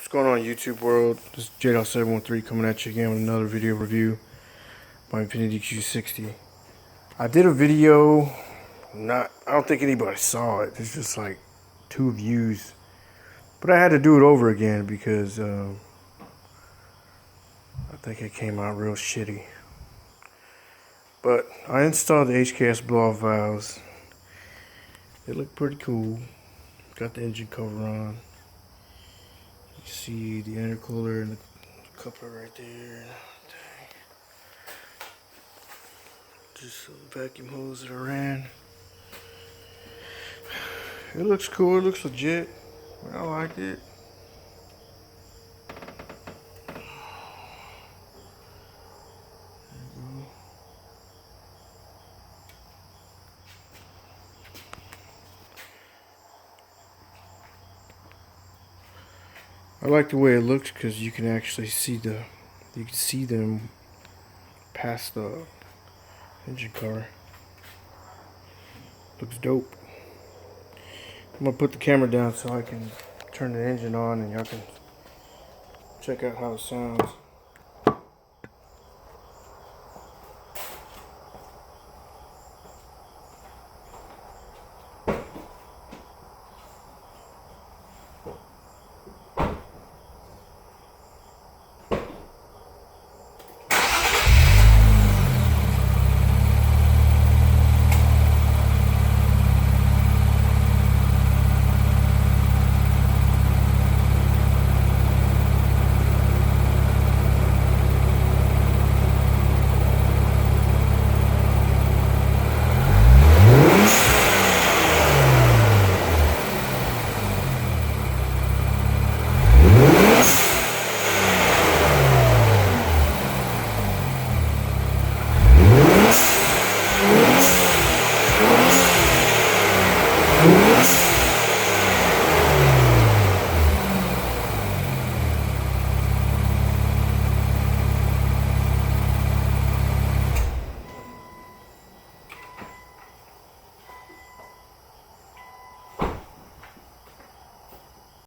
What's going on, YouTube world? This is JDOT713 coming at you again with another video review by Infinti Q60. I did a video, I don't think anybody saw it. It's just like 2 views, but I had to do it over again because I think it came out real shitty. But I installed the HKS BOV valves. They look pretty cool. Got the engine cover on. You see the intercooler and the coupler right there. Just some vacuum hose that I ran. It looks cool. It looks legit. I like it. I like the way it looks because you can actually see them past the engine cover. Looks dope. I'm gonna put the camera down so I can turn the engine on and y'all can check out how it sounds.